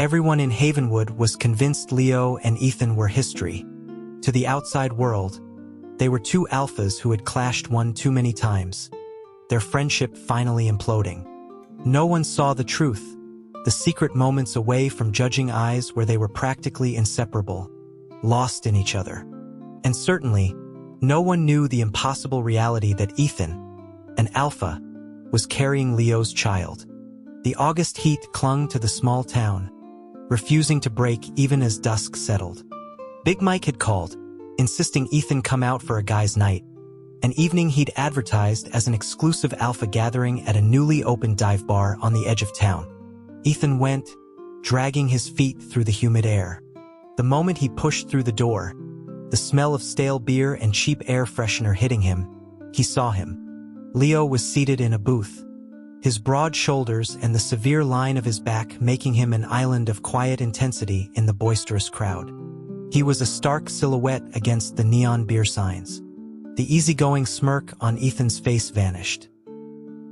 Everyone in Havenwood was convinced Leo and Ethan were history. To the outside world, they were two alphas who had clashed one too many times, their friendship finally imploding. No one saw the truth, the secret moments away from judging eyes where they were practically inseparable, lost in each other. And certainly, no one knew the impossible reality that Ethan, an alpha, was carrying Leo's child. The August heat clung to the small town, refusing to break even as dusk settled. Big Mike had called, insisting Ethan come out for a guys' night, an evening he'd advertised as an exclusive alpha gathering at a newly opened dive bar on the edge of town. Ethan went, dragging his feet through the humid air. The moment he pushed through the door, the smell of stale beer and cheap air freshener hitting him, he saw him. Leo was seated in a booth, his broad shoulders and the severe line of his back making him an island of quiet intensity in the boisterous crowd. He was a stark silhouette against the neon beer signs. The easygoing smirk on Ethan's face vanished.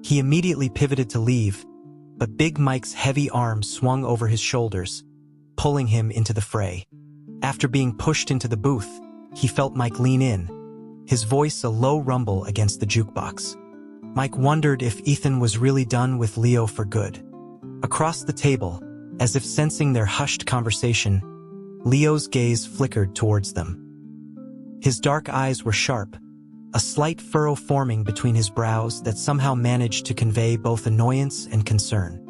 He immediately pivoted to leave, but Big Mike's heavy arm swung over his shoulders, pulling him into the fray. After being pushed into the booth, he felt Mike lean in, his voice a low rumble against the jukebox. Mike wondered if Ethan was really done with Leo for good. Across the table, as if sensing their hushed conversation, Leo's gaze flickered towards them. His dark eyes were sharp, a slight furrow forming between his brows that somehow managed to convey both annoyance and concern.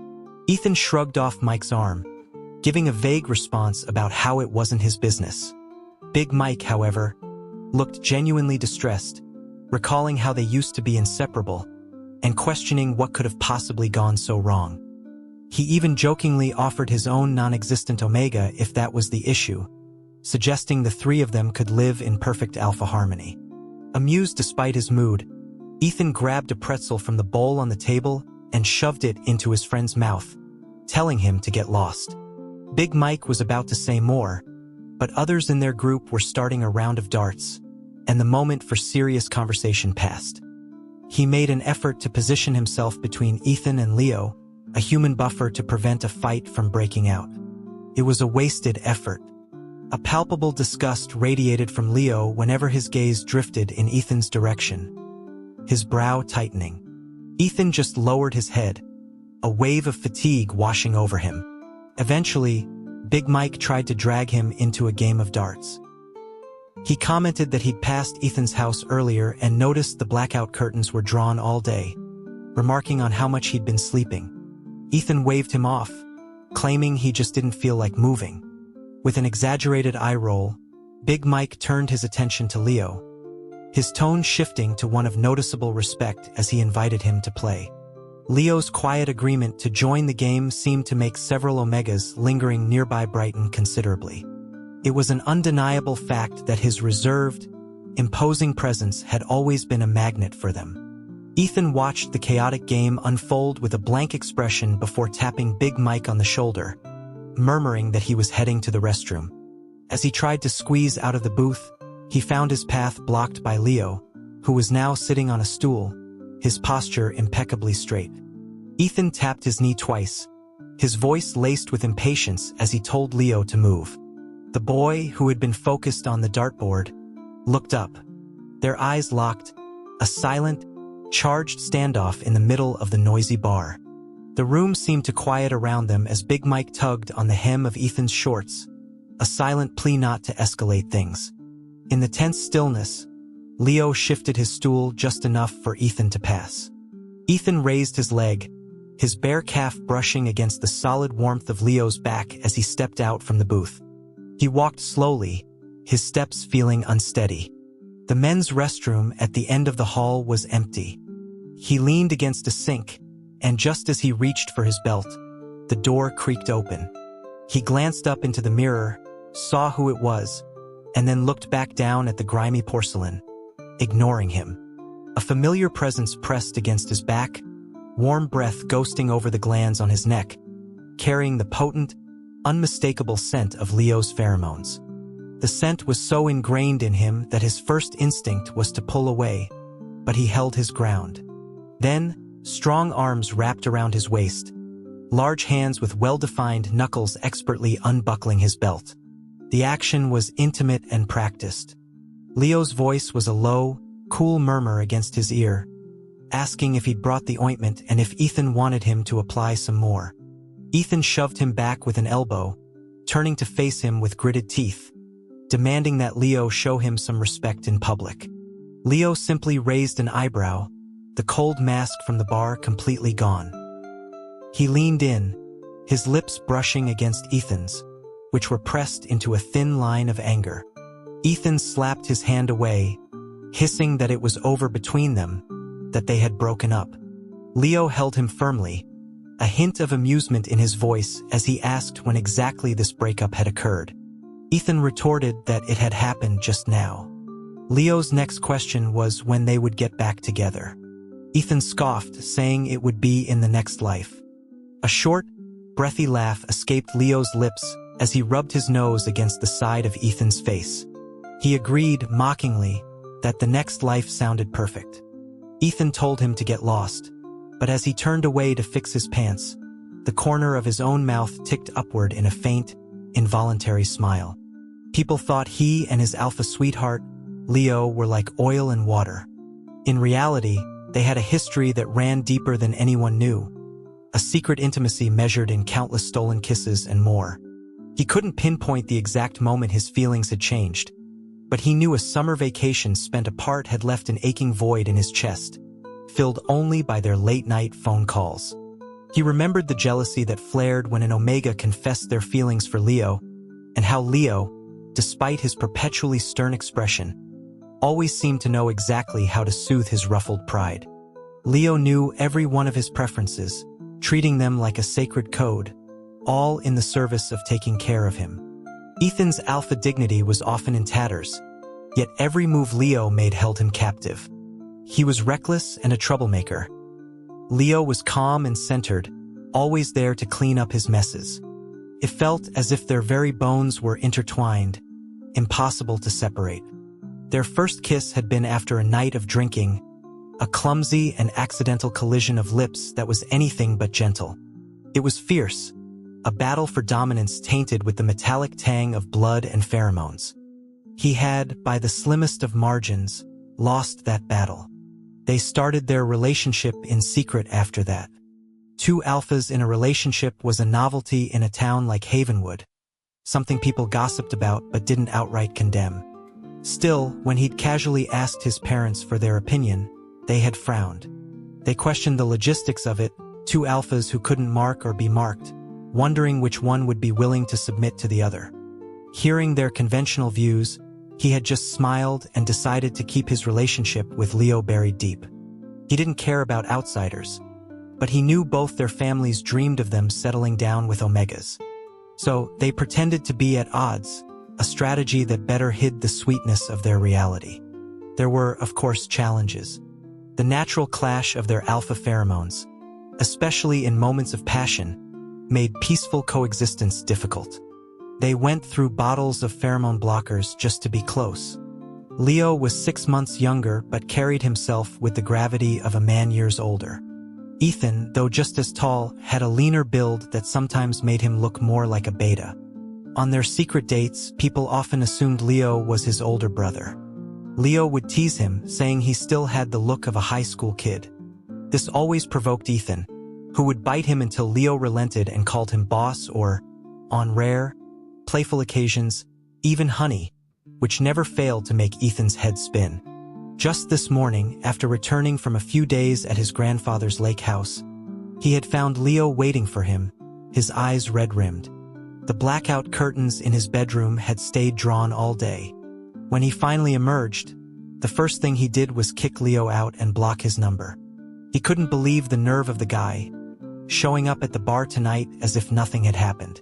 Ethan shrugged off Mike's arm, giving a vague response about how it wasn't his business. Big Mike, however, looked genuinely distressed, recalling how they used to be inseparable, and questioning what could have possibly gone so wrong. He even jokingly offered his own non-existent Omega if that was the issue, suggesting the three of them could live in perfect alpha harmony. Amused despite his mood, Ethan grabbed a pretzel from the bowl on the table and shoved it into his friend's mouth, telling him to get lost. Big Mike was about to say more, but others in their group were starting a round of darts, and the moment for serious conversation passed. He made an effort to position himself between Ethan and Leo, a human buffer to prevent a fight from breaking out. It was a wasted effort. A palpable disgust radiated from Leo whenever his gaze drifted in Ethan's direction, his brow tightening. Ethan just lowered his head, a wave of fatigue washing over him. Eventually, Big Mike tried to drag him into a game of darts. He commented that he'd passed Ethan's house earlier and noticed the blackout curtains were drawn all day, remarking on how much he'd been sleeping. Ethan waved him off, claiming he just didn't feel like moving. With an exaggerated eye roll, Big Mike turned his attention to Leo, his tone shifting to one of noticeable respect as he invited him to play. Leo's quiet agreement to join the game seemed to make several Omegas lingering nearby brighten considerably. It was an undeniable fact that his reserved, imposing presence had always been a magnet for them. Ethan watched the chaotic game unfold with a blank expression before tapping Big Mike on the shoulder, murmuring that he was heading to the restroom. As he tried to squeeze out of the booth, he found his path blocked by Leo, who was now sitting on a stool, his posture impeccably straight. Ethan tapped his knee twice, his voice laced with impatience as he told Leo to move. The boy, who had been focused on the dartboard, looked up. Their eyes locked, a silent, charged standoff in the middle of the noisy bar. The room seemed to quiet around them as Big Mike tugged on the hem of Ethan's shorts, a silent plea not to escalate things. In the tense stillness, Leo shifted his stool just enough for Ethan to pass. Ethan raised his leg, his bare calf brushing against the solid warmth of Leo's back as he stepped out from the booth. He walked slowly, his steps feeling unsteady. The men's restroom at the end of the hall was empty. He leaned against a sink, and just as he reached for his belt, the door creaked open. He glanced up into the mirror, saw who it was, and then looked back down at the grimy porcelain, ignoring him. A familiar presence pressed against his back, warm breath ghosting over the glands on his neck, carrying the potent, unmistakable scent of Leo's pheromones. The scent was so ingrained in him that his first instinct was to pull away, but he held his ground. Then, strong arms wrapped around his waist, large hands with well-defined knuckles expertly unbuckling his belt. The action was intimate and practiced. Leo's voice was a low, cool murmur against his ear, asking if he'd brought the ointment and if Ethan wanted him to apply some more. Ethan shoved him back with an elbow, turning to face him with gritted teeth, demanding that Leo show him some respect in public. Leo simply raised an eyebrow, the cold mask from the bar completely gone. He leaned in, his lips brushing against Ethan's, which were pressed into a thin line of anger. Ethan slapped his hand away, hissing that it was over between them, that they had broken up. Leo held him firmly, a hint of amusement in his voice as he asked when exactly this breakup had occurred. Ethan retorted that it had happened just now. Leo's next question was when they would get back together. Ethan scoffed, saying it would be in the next life. A short, breathy laugh escaped Leo's lips as he rubbed his nose against the side of Ethan's face. He agreed, mockingly, that the next life sounded perfect. Ethan told him to get lost, but as he turned away to fix his pants, the corner of his own mouth ticked upward in a faint, involuntary smile. People thought he and his alpha sweetheart, Leo, were like oil and water. In reality, they had a history that ran deeper than anyone knew, a secret intimacy measured in countless stolen kisses and more. He couldn't pinpoint the exact moment his feelings had changed, but he knew a summer vacation spent apart had left an aching void in his chest, filled only by their late-night phone calls. He remembered the jealousy that flared when an Omega confessed their feelings for Leo, and how Leo, despite his perpetually stern expression, always seemed to know exactly how to soothe his ruffled pride. Leo knew every one of his preferences, treating them like a sacred code, all in the service of taking care of him. Ethan's alpha dignity was often in tatters, yet every move Leo made held him captive. He was reckless and a troublemaker. Leo was calm and centered, always there to clean up his messes. It felt as if their very bones were intertwined, impossible to separate. Their first kiss had been after a night of drinking, a clumsy and accidental collision of lips that was anything but gentle. It was fierce, a battle for dominance tainted with the metallic tang of blood and pheromones. He had, by the slimmest of margins, lost that battle. They started their relationship in secret after that. Two alphas in a relationship was a novelty in a town like Havenwood, something people gossiped about but didn't outright condemn. Still, when he'd casually asked his parents for their opinion, they had frowned. They questioned the logistics of it, two alphas who couldn't mark or be marked, wondering which one would be willing to submit to the other. Hearing their conventional views, he had just smiled and decided to keep his relationship with Leo buried deep. He didn't care about outsiders, but he knew both their families dreamed of them settling down with Omegas. So they pretended to be at odds, a strategy that better hid the sweetness of their reality. There were, of course, challenges. The natural clash of their alpha pheromones, especially in moments of passion, made peaceful coexistence difficult. They went through bottles of pheromone blockers just to be close. Leo was 6 months younger but carried himself with the gravity of a man years older. Ethan, though just as tall, had a leaner build that sometimes made him look more like a beta. On their secret dates, people often assumed Leo was his older brother. Leo would tease him, saying he still had the look of a high school kid. This always provoked Ethan, who would bite him until Leo relented and called him boss or, on rare, playful occasions, even honey, which never failed to make Ethan's head spin. Just this morning, after returning from a few days at his grandfather's lake house, he had found Leo waiting for him, his eyes red-rimmed. The blackout curtains in his bedroom had stayed drawn all day. When he finally emerged, the first thing he did was kick Leo out and block his number. He couldn't believe the nerve of the guy, showing up at the bar tonight as if nothing had happened.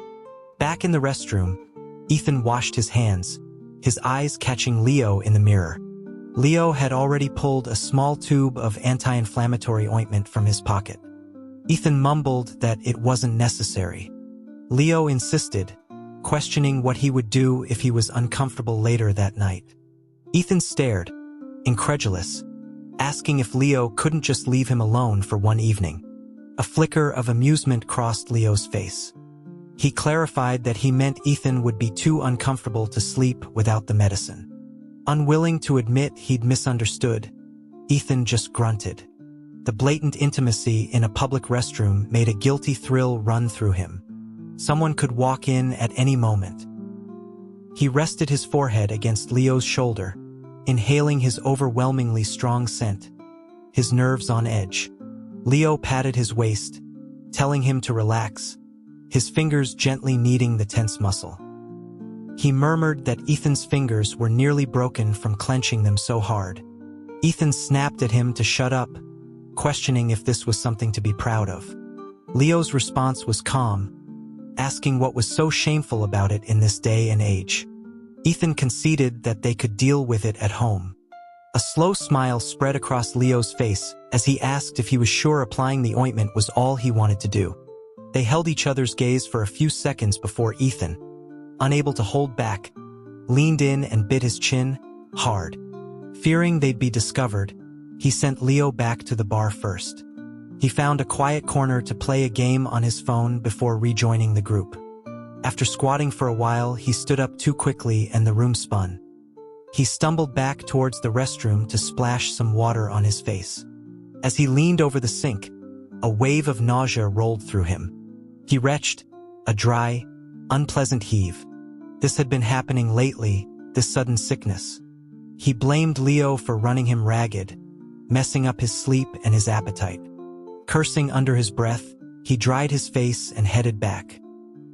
Back in the restroom, Ethan washed his hands, his eyes catching Leo in the mirror. Leo had already pulled a small tube of anti-inflammatory ointment from his pocket. Ethan mumbled that it wasn't necessary. Leo insisted, questioning what he would do if he was uncomfortable later that night. Ethan stared, incredulous, asking if Leo couldn't just leave him alone for one evening. A flicker of amusement crossed Leo's face. He clarified that he meant Ethan would be too uncomfortable to sleep without the medicine. Unwilling to admit he'd misunderstood, Ethan just grunted. The blatant intimacy in a public restroom made a guilty thrill run through him. Someone could walk in at any moment. He rested his forehead against Leo's shoulder, inhaling his overwhelmingly strong scent, his nerves on edge. Leo patted his waist, telling him to relax, his fingers gently kneading the tense muscle. He murmured that Ethan's fingers were nearly broken from clenching them so hard. Ethan snapped at him to shut up, questioning if this was something to be proud of. Leo's response was calm, asking what was so shameful about it in this day and age. Ethan conceded that they could deal with it at home. A slow smile spread across Leo's face as he asked if he was sure applying the ointment was all he wanted to do. They held each other's gaze for a few seconds before Ethan, unable to hold back, leaned in and bit his chin hard. Fearing they'd be discovered, he sent Leo back to the bar first. He found a quiet corner to play a game on his phone before rejoining the group. After squatting for a while, he stood up too quickly and the room spun. He stumbled back towards the restroom to splash some water on his face. As he leaned over the sink, a wave of nausea rolled through him. He retched, a dry, unpleasant heave. This had been happening lately, this sudden sickness. He blamed Leo for running him ragged, messing up his sleep and his appetite. Cursing under his breath, he dried his face and headed back.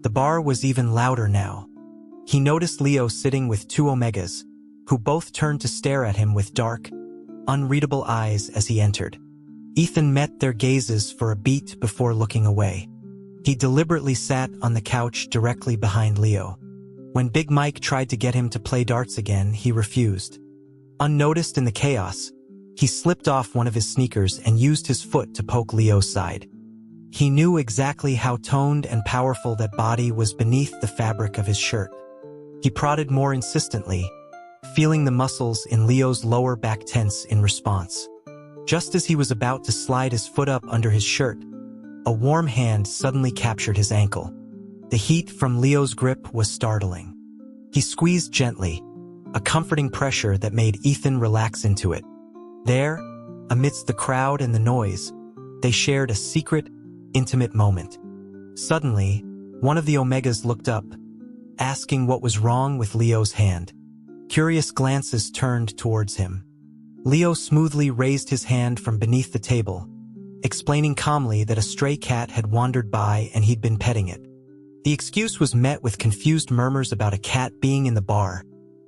The bar was even louder now. He noticed Leo sitting with two Omegas, who both turned to stare at him with dark, unreadable eyes as he entered. Ethan met their gazes for a beat before looking away. He deliberately sat on the couch directly behind Leo. When Big Mike tried to get him to play darts again, he refused. Unnoticed in the chaos, he slipped off one of his sneakers and used his foot to poke Leo's side. He knew exactly how toned and powerful that body was beneath the fabric of his shirt. He prodded more insistently, feeling the muscles in Leo's lower back tense in response. Just as he was about to slide his foot up under his shirt, a warm hand suddenly captured his ankle. The heat from Leo's grip was startling. He squeezed gently, a comforting pressure that made Ethan relax into it. There, amidst the crowd and the noise, they shared a secret, intimate moment. Suddenly, one of the Omegas looked up, asking what was wrong with Leo's hand. Curious glances turned towards him. Leo smoothly raised his hand from beneath the table, explaining calmly that a stray cat had wandered by and he'd been petting it. The excuse was met with confused murmurs about a cat being in the bar,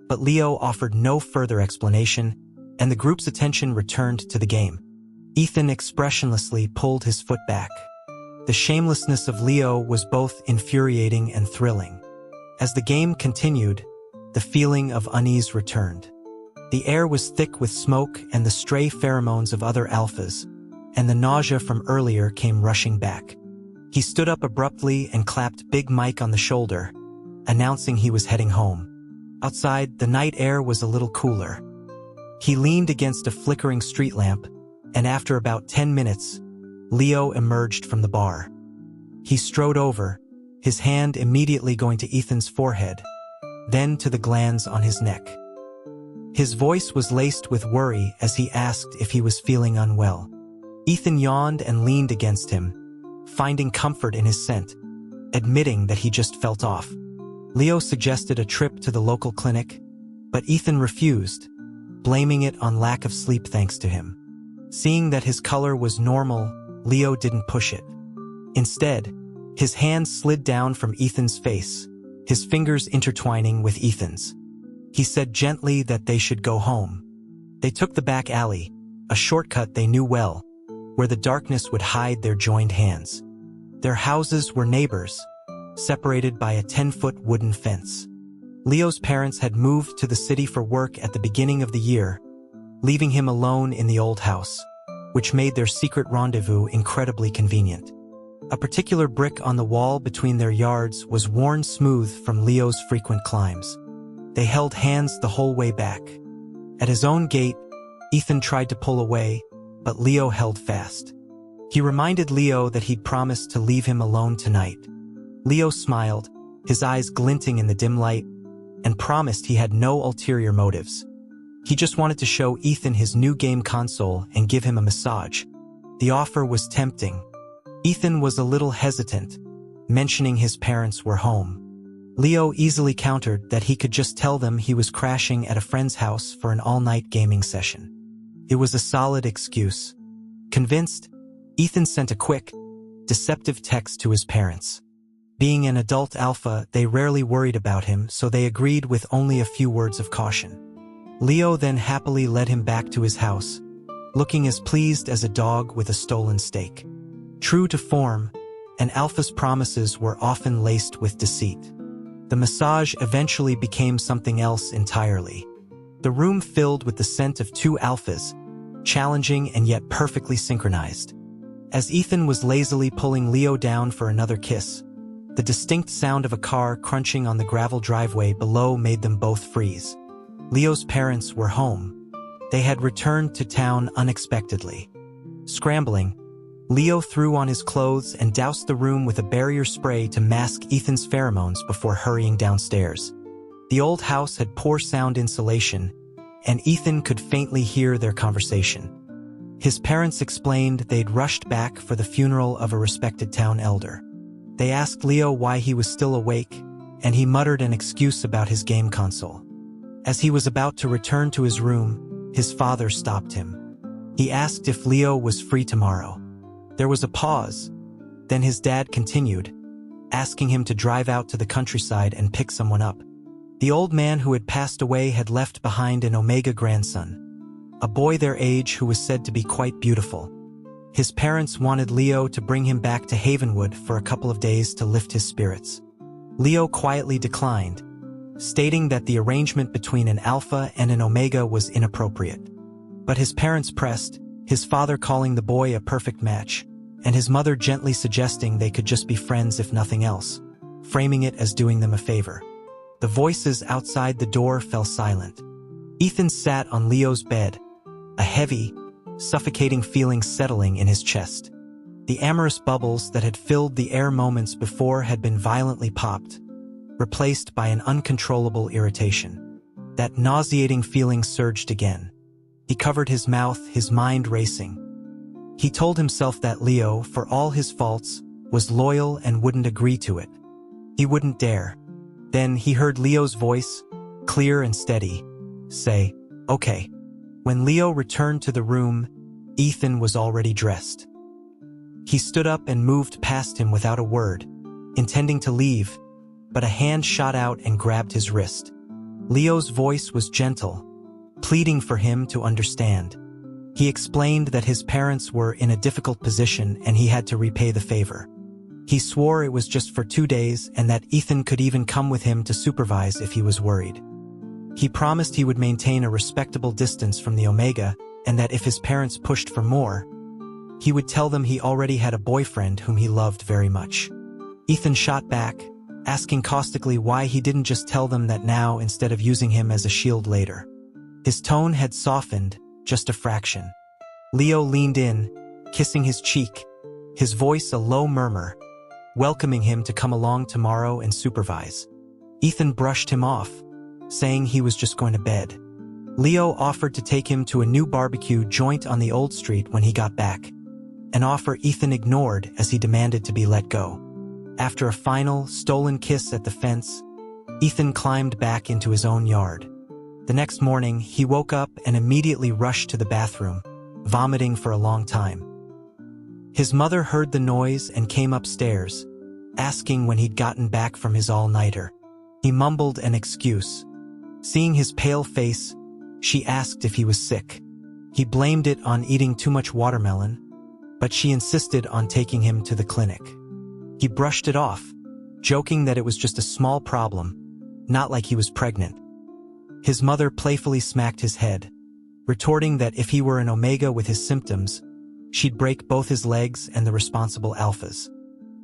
but Leo offered no further explanation, and the group's attention returned to the game. Ethan expressionlessly pulled his foot back. The shamelessness of Leo was both infuriating and thrilling. As the game continued, the feeling of unease returned. The air was thick with smoke and the stray pheromones of other alphas, and the nausea from earlier came rushing back. He stood up abruptly and clapped Big Mike on the shoulder, announcing he was heading home. Outside, the night air was a little cooler. He leaned against a flickering street lamp, and after about 10 minutes, Leo emerged from the bar. He strode over, his hand immediately going to Ethan's forehead, then to the glands on his neck. His voice was laced with worry as he asked if he was feeling unwell. Ethan yawned and leaned against him, finding comfort in his scent, admitting that he just felt off. Leo suggested a trip to the local clinic, but Ethan refused, blaming it on lack of sleep thanks to him. Seeing that his color was normal, Leo didn't push it. Instead, his hand slid down from Ethan's face, his fingers intertwining with Ethan's. He said gently that they should go home. They took the back alley, a shortcut they knew well, where the darkness would hide their joined hands. Their houses were neighbors, separated by a 10-foot wooden fence. Leo's parents had moved to the city for work at the beginning of the year, leaving him alone in the old house, which made their secret rendezvous incredibly convenient. A particular brick on the wall between their yards was worn smooth from Leo's frequent climbs. They held hands the whole way back. At his own gate, Ethan tried to pull away, but Leo held fast. He reminded Leo that he'd promised to leave him alone tonight. Leo smiled, his eyes glinting in the dim light, and promised he had no ulterior motives. He just wanted to show Ethan his new game console and give him a massage. The offer was tempting. Ethan was a little hesitant, mentioning his parents were home. Leo easily countered that he could just tell them he was crashing at a friend's house for an all-night gaming session. It was a solid excuse. Convinced, Ethan sent a quick, deceptive text to his parents. Being an adult alpha, they rarely worried about him, so they agreed with only a few words of caution. Leo then happily led him back to his house, looking as pleased as a dog with a stolen steak. True to form, an alpha's promises were often laced with deceit. The massage eventually became something else entirely. The room filled with the scent of two alphas, challenging and yet perfectly synchronized. As Ethan was lazily pulling Leo down for another kiss, the distinct sound of a car crunching on the gravel driveway below made them both freeze. Leo's parents were home. They had returned to town unexpectedly. Scrambling, Leo threw on his clothes and doused the room with a barrier spray to mask Ethan's pheromones before hurrying downstairs. The old house had poor sound insulation, and Ethan could faintly hear their conversation. His parents explained they'd rushed back for the funeral of a respected town elder. They asked Leo why he was still awake, and he muttered an excuse about his game console. As he was about to return to his room, his father stopped him. He asked if Leo was free tomorrow. There was a pause. Then his dad continued, asking him to drive out to the countryside and pick someone up. The old man who had passed away had left behind an Omega grandson, a boy their age who was said to be quite beautiful. His parents wanted Leo to bring him back to Havenwood for a couple of days to lift his spirits. Leo quietly declined, stating that the arrangement between an alpha and an omega was inappropriate. But his parents pressed, his father calling the boy a perfect match, and his mother gently suggesting they could just be friends if nothing else, framing it as doing them a favor. The voices outside the door fell silent. Ethan sat on Leo's bed, a heavy, suffocating feeling settling in his chest. The amorous bubbles that had filled the air moments before had been violently popped, replaced by an uncontrollable irritation. That nauseating feeling surged again. He covered his mouth, his mind racing. He told himself that Leo, for all his faults, was loyal and wouldn't agree to it. He wouldn't dare. Then he heard Leo's voice, clear and steady, say, "Okay." When Leo returned to the room, Ethan was already dressed. He stood up and moved past him without a word, intending to leave, but a hand shot out and grabbed his wrist. Leo's voice was gentle, pleading for him to understand. He explained that his parents were in a difficult position and he had to repay the favor. He swore it was just for 2 days and that Ethan could even come with him to supervise if he was worried. He promised he would maintain a respectable distance from the Omega and that if his parents pushed for more, he would tell them he already had a boyfriend whom he loved very much. Ethan shot back, asking caustically why he didn't just tell them that now instead of using him as a shield later. His tone had softened, just a fraction. Leo leaned in, kissing his cheek, his voice a low murmur, welcoming him to come along tomorrow and supervise. Ethan brushed him off, saying he was just going to bed. Leo offered to take him to a new barbecue joint on the old street when he got back, an offer Ethan ignored as he demanded to be let go. After a final, stolen kiss at the fence, Ethan climbed back into his own yard. The next morning, he woke up and immediately rushed to the bathroom, vomiting for a long time. His mother heard the noise and came upstairs, asking when he'd gotten back from his all-nighter. He mumbled an excuse. Seeing his pale face, she asked if he was sick. He blamed it on eating too much watermelon, but she insisted on taking him to the clinic. He brushed it off, joking that it was just a small problem, not like he was pregnant. His mother playfully smacked his head, retorting that if he were an Omega with his symptoms, she'd break both his legs and the responsible alphas.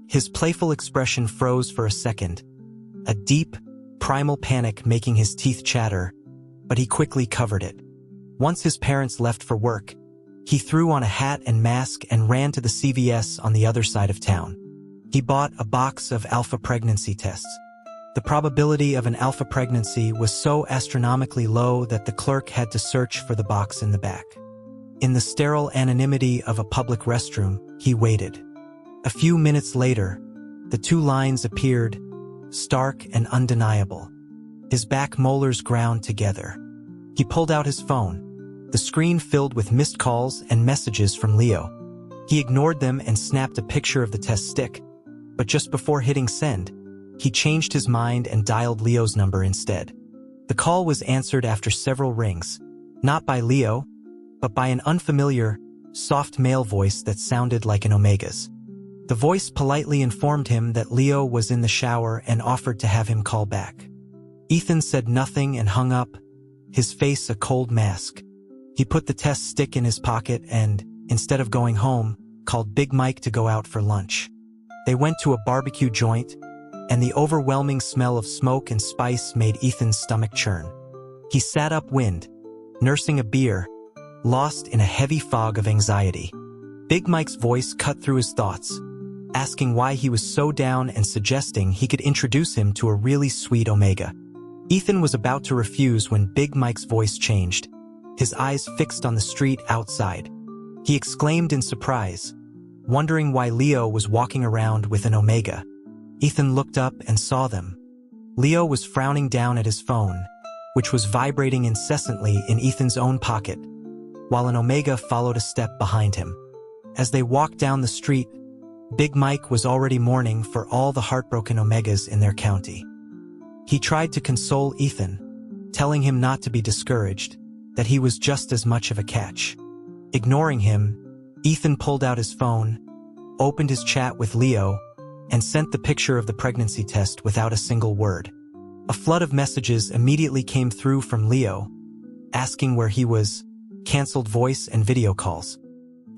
His playful expression froze for a second, a deep, primal panic making his teeth chatter, but he quickly covered it. Once his parents left for work, He threw on a hat and mask and ran to the CVS on the other side of town. He bought a box of alpha pregnancy tests. The probability of an alpha pregnancy was so astronomically low that the clerk had to search for the box in the back. In the sterile anonymity of a public restroom, he waited. A few minutes later, the two lines appeared, stark and undeniable. His back molars ground together. He pulled out his phone, the screen filled with missed calls and messages from Leo. He ignored them and snapped a picture of the test stick, but just before hitting send, he changed his mind and dialed Leo's number instead. The call was answered after several rings, not by Leo, but by an unfamiliar, soft male voice that sounded like an Omega's. The voice politely informed him that Leo was in the shower and offered to have him call back. Ethan said nothing and hung up, his face a cold mask. He put the test stick in his pocket and, instead of going home, called Big Mike to go out for lunch. They went to a barbecue joint, and the overwhelming smell of smoke and spice made Ethan's stomach churn. He sat upwind, nursing a beer, lost in a heavy fog of anxiety. Big Mike's voice cut through his thoughts, asking why he was so down and suggesting he could introduce him to a really sweet Omega. Ethan was about to refuse when Big Mike's voice changed, his eyes fixed on the street outside. He exclaimed in surprise, wondering why Leo was walking around with an Omega. Ethan looked up and saw them. Leo was frowning down at his phone, which was vibrating incessantly in Ethan's own pocket, while an Omega followed a step behind him. As they walked down the street, Big Mike was already mourning for all the heartbroken Omegas in their county. He tried to console Ethan, telling him not to be discouraged, that he was just as much of a catch. Ignoring him, Ethan pulled out his phone, opened his chat with Leo, and sent the picture of the pregnancy test without a single word. A flood of messages immediately came through from Leo, asking where he was, canceled voice and video calls,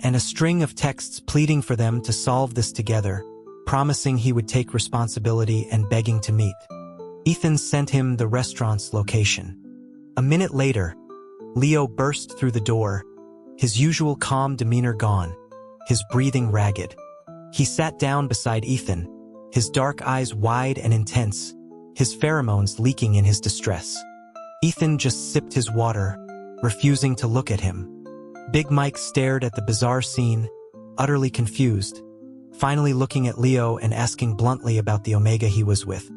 and a string of texts pleading for them to solve this together, promising he would take responsibility and begging to meet. Ethan sent him the restaurant's location. A minute later, Leo burst through the door, his usual calm demeanor gone, his breathing ragged. He sat down beside Ethan, his dark eyes wide and intense, his pheromones leaking in his distress. Ethan just sipped his water, refusing to look at him. Big Mike stared at the bizarre scene, utterly confused, finally looking at Leo and asking bluntly about the Omega he was with.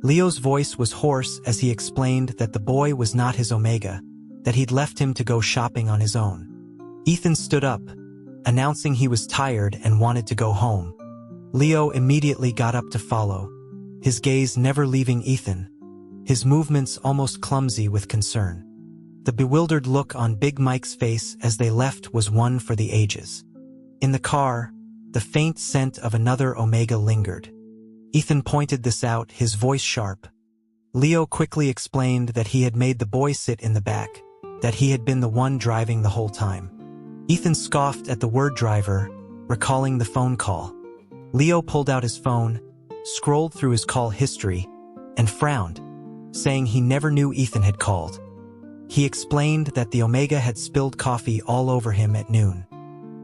Leo's voice was hoarse as he explained that the boy was not his Omega, that he'd left him to go shopping on his own. Ethan stood up, announcing he was tired and wanted to go home. Leo immediately got up to follow, his gaze never leaving Ethan, his movements almost clumsy with concern. The bewildered look on Big Mike's face as they left was one for the ages. In the car, the faint scent of another Omega lingered. Ethan pointed this out, his voice sharp. Leo quickly explained that he had made the boy sit in the back, that he had been the one driving the whole time. Ethan scoffed at the word driver, recalling the phone call. Leo pulled out his phone, scrolled through his call history, and frowned, saying he never knew Ethan had called. He explained that the Omega had spilled coffee all over him at noon,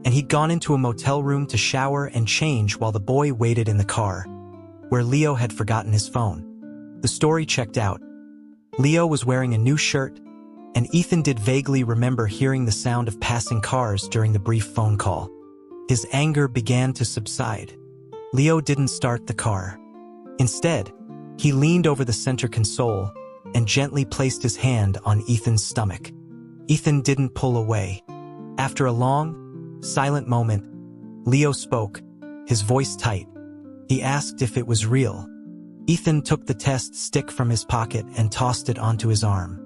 and he'd gone into a motel room to shower and change while the boy waited in the car, where Leo had forgotten his phone. The story checked out. Leo was wearing a new shirt, and Ethan did vaguely remember hearing the sound of passing cars during the brief phone call. His anger began to subside. Leo didn't start the car. Instead, he leaned over the center console and gently placed his hand on Ethan's stomach. Ethan didn't pull away. After a long, silent moment, Leo spoke, his voice tight. He asked if it was real. Ethan took the test stick from his pocket and tossed it onto his arm.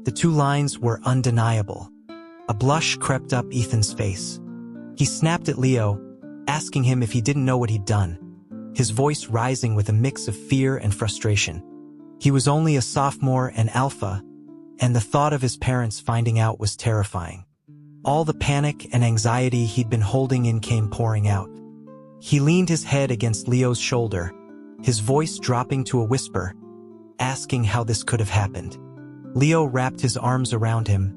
The two lines were undeniable. A blush crept up Ethan's face. He snapped at Leo, asking him if he didn't know what he'd done, his voice rising with a mix of fear and frustration. He was only a sophomore and alpha, and the thought of his parents finding out was terrifying. All the panic and anxiety he'd been holding in came pouring out. He leaned his head against Leo's shoulder, his voice dropping to a whisper, asking how this could have happened. Leo wrapped his arms around him,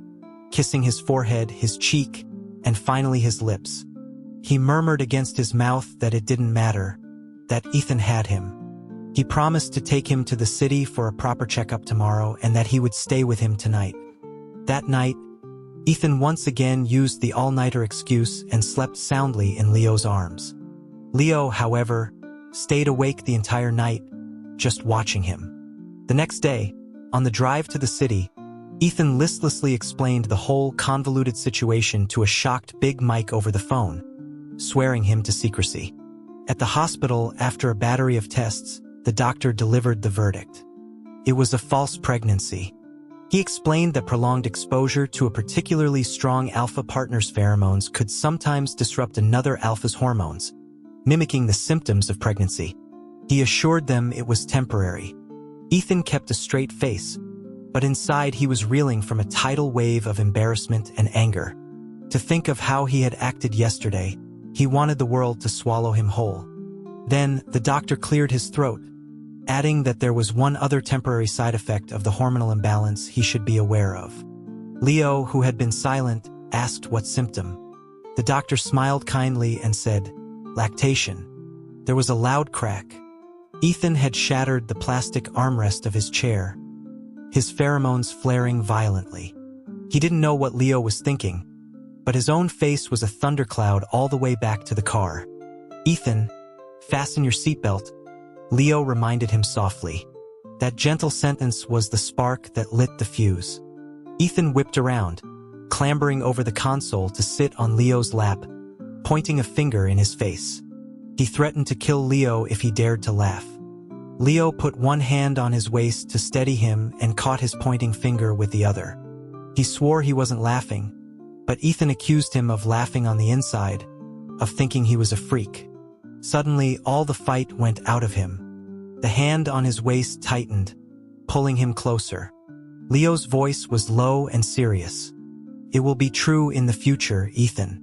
kissing his forehead, his cheek, and finally his lips. He murmured against his mouth that it didn't matter, that Ethan had him. He promised to take him to the city for a proper checkup tomorrow and that he would stay with him tonight. That night, Ethan once again used the all-nighter excuse and slept soundly in Leo's arms. Leo, however, stayed awake the entire night, just watching him. The next day, on the drive to the city, Ethan listlessly explained the whole convoluted situation to a shocked Big Mike over the phone, swearing him to secrecy. At the hospital, after a battery of tests, the doctor delivered the verdict. It was a false pregnancy. He explained that prolonged exposure to a particularly strong alpha partner's pheromones could sometimes disrupt another alpha's hormones, mimicking the symptoms of pregnancy. He assured them it was temporary. Ethan kept a straight face, but inside he was reeling from a tidal wave of embarrassment and anger. To think of how he had acted yesterday, he wanted the world to swallow him whole. Then, the doctor cleared his throat, adding that there was one other temporary side effect of the hormonal imbalance he should be aware of. Leo, who had been silent, asked what symptom. The doctor smiled kindly and said, "Lactation." There was a loud crack. Ethan had shattered the plastic armrest of his chair, his pheromones flaring violently. He didn't know what Leo was thinking, but his own face was a thundercloud all the way back to the car. "Ethan, fasten your seatbelt," Leo reminded him softly. That gentle sentence was the spark that lit the fuse. Ethan whipped around, clambering over the console to sit on Leo's lap, pointing a finger in his face. He threatened to kill Leo if he dared to laugh. Leo put one hand on his waist to steady him and caught his pointing finger with the other. He swore he wasn't laughing, but Ethan accused him of laughing on the inside, of thinking he was a freak. Suddenly, all the fight went out of him. The hand on his waist tightened, pulling him closer. Leo's voice was low and serious. "It will be true in the future, Ethan.